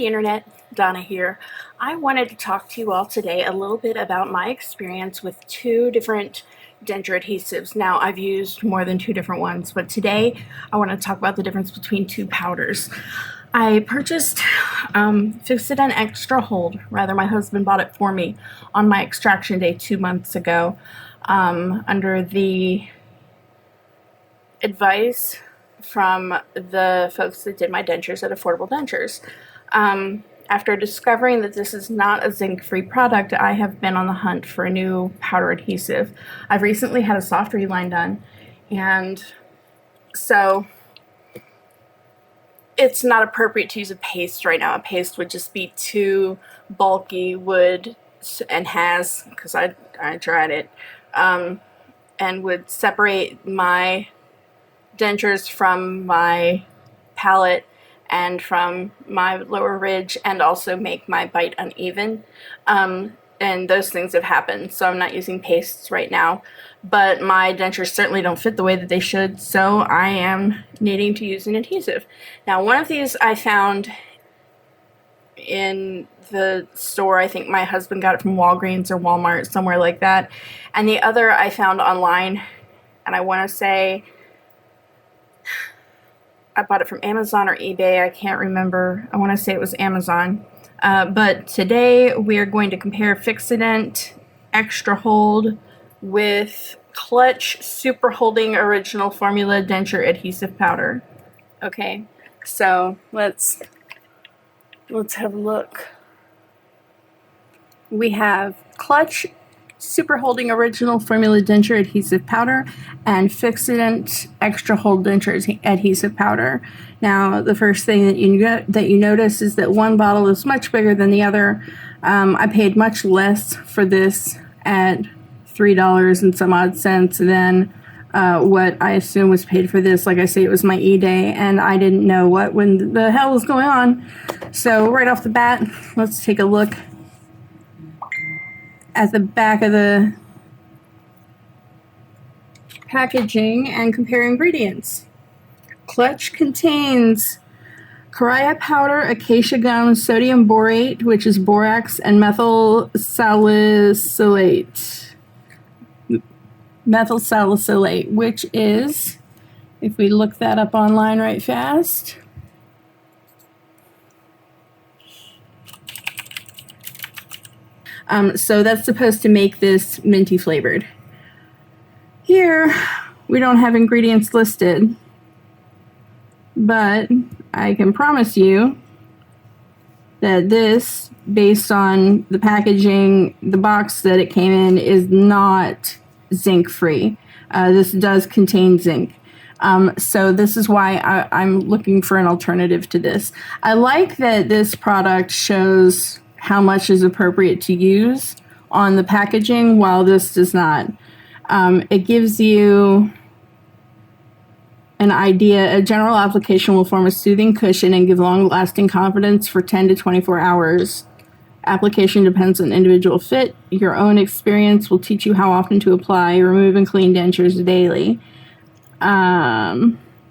the internet, Donna here. I wanted to talk to you all today a little bit about my experience with two different denture adhesives. Now, I've used more than two different ones, but today I want to talk about the difference between two powders. I purchased Fixodent Extra Hold. Rather, my husband bought it for me on my extraction day 2 months ago under the advice from the folks that did my dentures at Affordable Dentures. After discovering that this is not a zinc-free product, I have been on the hunt for a new powder adhesive. I've recently had a soft reline done, and so it's not appropriate to use a paste right now. A paste would just be too bulky, and has, because I tried it, and would separate my dentures from my palate and from my lower ridge, and also make my bite uneven. And those things have happened, so I'm not using pastes right now. But my dentures certainly don't fit the way that they should, so I am needing to use an adhesive. Now, one of these I found in the store. I think my husband got it from Walgreens or Walmart, somewhere like that. And the other I found online, and I want to say I bought it from Amazon or eBay. I can't remember. I want to say it was Amazon. But today we are going to compare Fixodent Extra Hold with Klutch Super Holding Original Formula Denture Adhesive Powder. Okay, so let's have a look. We have Klutch Super Holding Original Formula Denture Adhesive Powder and Fixodent Extra Hold Denture Adhesive Powder. Now, the first thing that you notice is that one bottle is much bigger than the other. I paid much less for this at $3 and some odd cents than what I assume was paid for this. Like I say, it was my E-Day, and I didn't know when the hell was going on. So right off the bat, let's take a look at the back of the packaging and compare ingredients. Klutch contains Correa powder, acacia gum, sodium borate, which is borax, and methyl salicylate. Methyl salicylate, which is, if we look that up online right fast, so that's supposed to make this minty flavored. Here, we don't have ingredients listed, but I can promise you that this, based on the packaging, the box that it came in, is not zinc-free. This does contain zinc. So this is why I'm looking for an alternative to this. I like that this product shows how much is appropriate to use on the packaging, while this does not. It gives you an idea. A general application will form a soothing cushion and give long-lasting confidence for 10 to 24 hours. Application depends on individual fit. Your own experience will teach you how often to apply. Remove and clean dentures daily.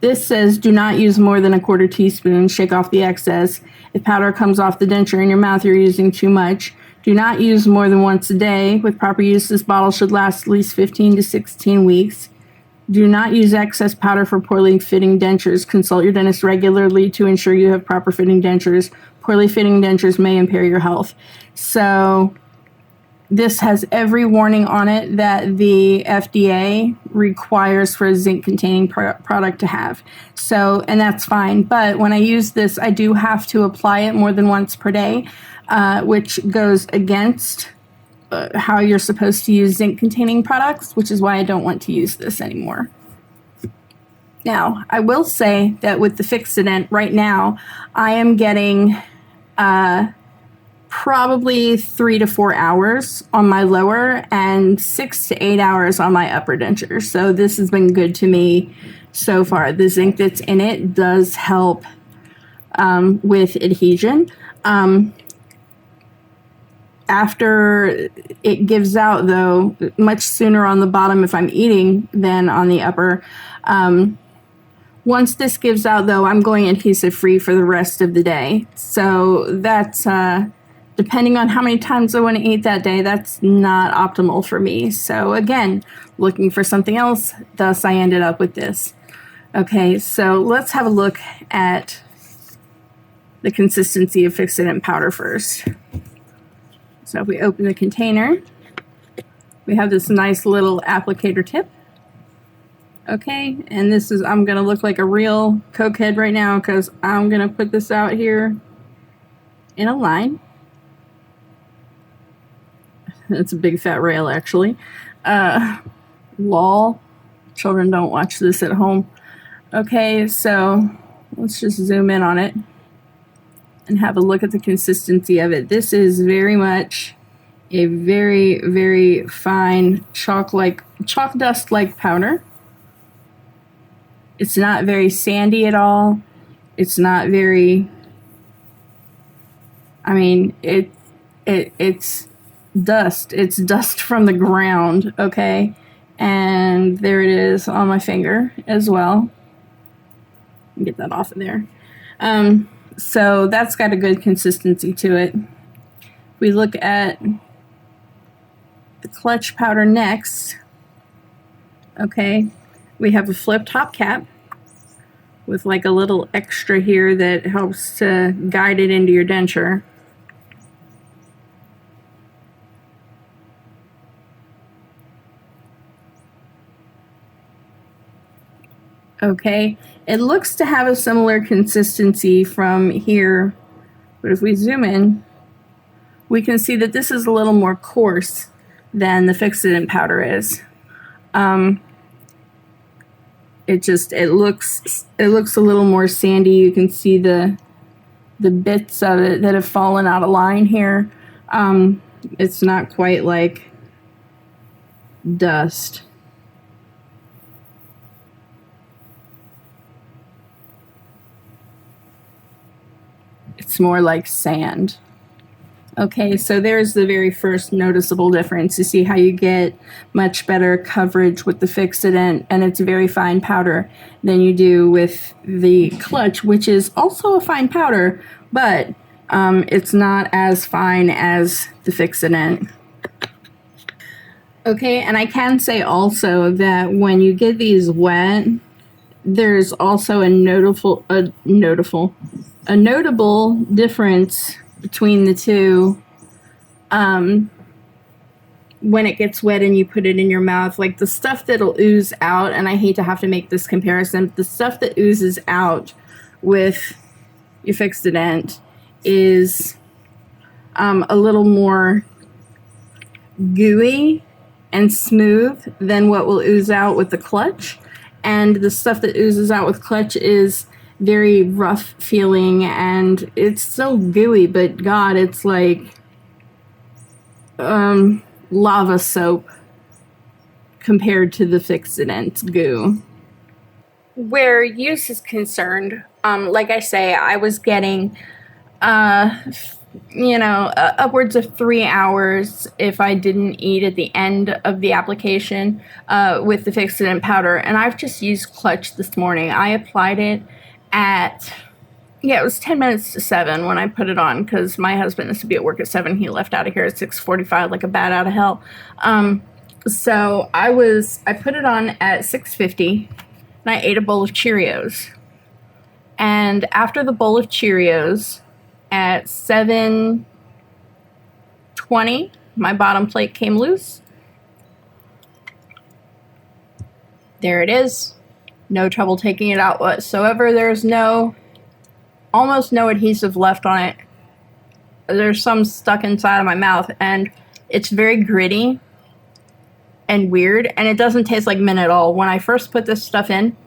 This says do not use more than a quarter teaspoon. Shake off the excess. If powder comes off the denture in your mouth, you're using too much. Do not use more than once a day. With proper use, this bottle should last at least 15 to 16 weeks. Do not use excess powder for poorly fitting dentures. Consult your dentist regularly to ensure you have proper fitting dentures. Poorly fitting dentures may impair your health. So this has every warning on it that the FDA requires for a zinc-containing product to have. So, and that's fine. But when I use this, I do have to apply it more than once per day, which goes against how you're supposed to use zinc-containing products, which is why I don't want to use this anymore. Now, I will say that with the Fixodent right now, I am getting probably 3 to 4 hours on my lower and 6 to 8 hours on my upper denture. So this has been good to me so far. The zinc that's in it does help with adhesion. After it gives out, though, much sooner on the bottom if I'm eating than on the upper. Once this gives out, though, I'm going adhesive free for the rest of the day. So that's, depending on how many times I want to eat that day, that's not optimal for me. So again, looking for something else, thus I ended up with this. Okay, so let's have a look at the consistency of Fixodent powder first. So if we open the container, we have this nice little applicator tip. Okay, and this is, I'm gonna look like a real cokehead right now because I'm gonna put this out here in a line. It's a big fat rail, actually. Lol. Children don't watch this at home. Okay, so let's just zoom in on it and have a look at the consistency of it. This is very much a very, very fine chalk dust-like powder. It's not very sandy at all. It's not very, I mean, it's dust. It's dust from the ground, okay? And there it is on my finger as well. Get that off of there. So that's got a good consistency to it. We look at the Klutch powder next. Okay, we have a flip top cap with like a little extra here that helps to guide it into your denture. Okay, it looks to have a similar consistency from here, but if we zoom in, we can see that this is a little more coarse than the Fixodent powder is. It looks a little more sandy. You can see the bits of it that have fallen out of line here. It's not quite like dust. It's more like sand. Okay, so there's the very first noticeable difference. You see how you get much better coverage with the Fixodent, and it's a very fine powder, than you do with the Klutch, which is also a fine powder, but it's not as fine as the Fixodent. Okay, and I can say also that when you get these wet, there's also a notable difference between the two. When it gets wet and you put it in your mouth, like the stuff that'll ooze out, and I hate to have to make this comparison, the stuff that oozes out with your Fixodent is a little more gooey and smooth than what will ooze out with the Klutch. And the stuff that oozes out with Klutch is very rough feeling, and it's so gooey, but God, it's like lava soap compared to the Fixodent goo. Where use is concerned, like I say, I was getting upwards of 3 hours if I didn't eat at the end of the application with the Fixodent powder. And I've just used Klutch this morning. I applied it at, it was 10 minutes to 7 when I put it on, because my husband has to be at work at 7. He left out of here at 6:45 like a bat out of hell. So I put it on at 6:50, and I ate a bowl of Cheerios. And after the bowl of Cheerios, at 7:20, my bottom plate came loose. There it is. No trouble taking it out whatsoever. There's almost no adhesive left on it. There's some stuck inside of my mouth, and it's very gritty and weird, and it doesn't taste like mint at all. When I first put this stuff in,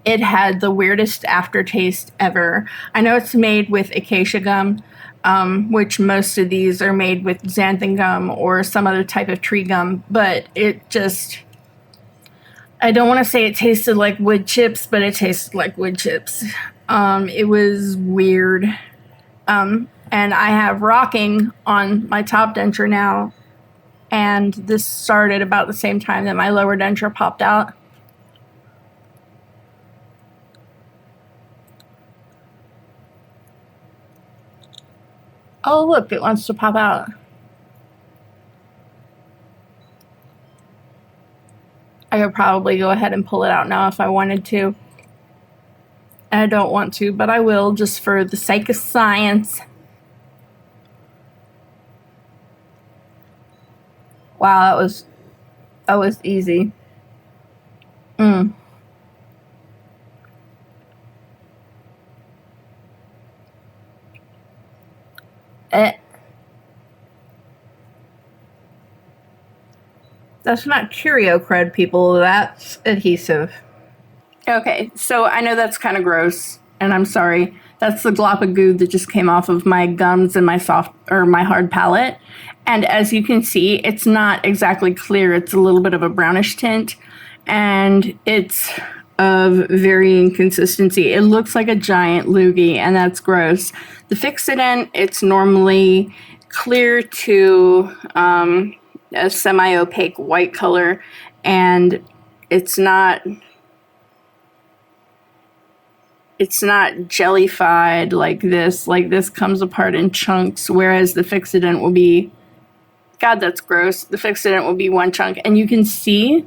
it had the weirdest aftertaste ever. I know it's made with acacia gum, which most of these are made with xanthan gum or some other type of tree gum, but it just, I don't want to say it tasted like wood chips, but it tasted like wood chips. It was weird. And I have rocking on my top denture now, and this started about the same time that my lower denture popped out. Oh, look, it wants to pop out. I could probably go ahead and pull it out now if I wanted to. I don't want to, but I will just for the sake of science. Wow, that was easy. Eh. That's not Cheerio cred, people. That's adhesive. Okay, so I know that's kind of gross, and I'm sorry. That's the glop of goo that just came off of my gums and my my hard palate. And as you can see, it's not exactly clear. It's a little bit of a brownish tint, and it's of varying consistency. It looks like a giant loogie, and that's gross. The Fixodent, it's normally clear to a semi-opaque white color, and it's not jellified like this. Like this comes apart in chunks, whereas the Fixodent will be, God, that's gross. The Fixodent will be one chunk, and you can see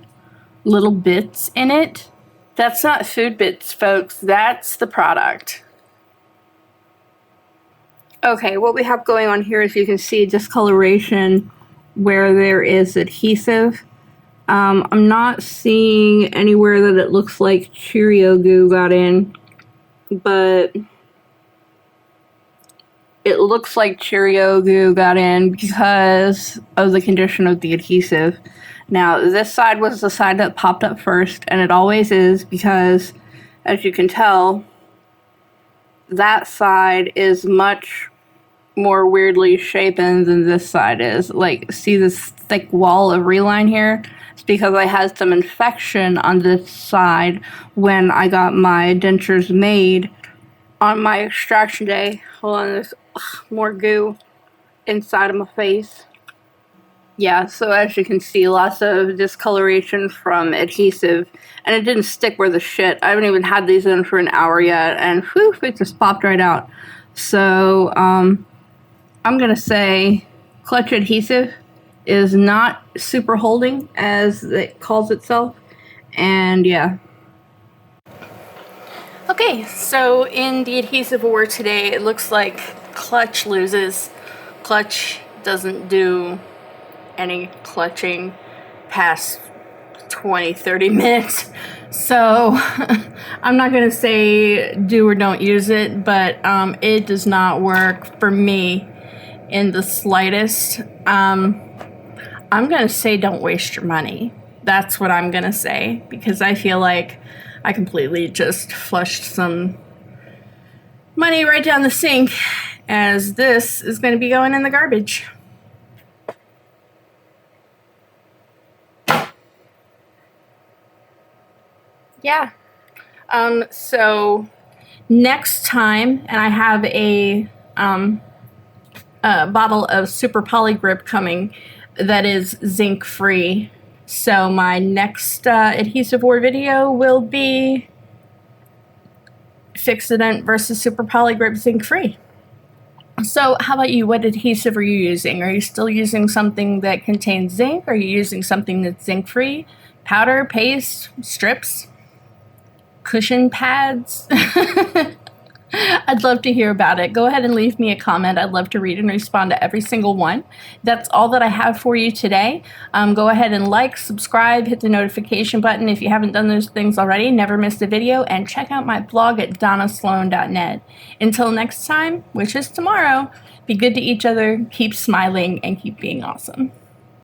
little bits in it. That's not food bits, folks. That's the product. Okay, what we have going on here is you can see discoloration where there is adhesive. I'm not seeing anywhere that it looks like Cheerio goo got in, but it looks like Cheerio goo got in because of the condition of the adhesive. Now, this side was the side that popped up first, and it always is because, as you can tell, that side is much more weirdly shapen than this side is. Like, see this thick wall of reline here? It's because I had some infection on this side when I got my dentures made on my extraction day. Hold on, there's more goo inside of my face. Yeah, so as you can see, lots of discoloration from adhesive, and it didn't stick worth a shit. I haven't even had these in for an hour yet, and whew, it just popped right out. So, I'm gonna say Klutch adhesive is not super holding as it calls itself, and yeah. Okay, so in the adhesive war today, it looks like Klutch loses. Klutch doesn't do any clutching past 20-30 minutes, so I'm not gonna say do or don't use it, but it does not work for me in the slightest. I'm gonna say don't waste your money. That's what I'm gonna say, because I feel like I completely just flushed some money right down the sink, as this is gonna be going in the garbage. Yeah. So next time, and I have a bottle of Super Poly Grip coming that is zinc free. So my next adhesive war video will be Fixodent versus Super Poly Grip zinc free. So how about you? What adhesive are you using? Are you still using something that contains zinc? Are you using something that's zinc free? Powder, paste, strips? Cushion pads? I'd love to hear about it. Go ahead and leave me a comment. I'd love to read and respond to every single one. That's all that I have for you today. Go ahead and like, subscribe, hit the notification button if you haven't done those things already. Never miss a video, and check out my blog at donnasloan.net. Until next time, which is tomorrow, be good to each other, keep smiling, and keep being awesome.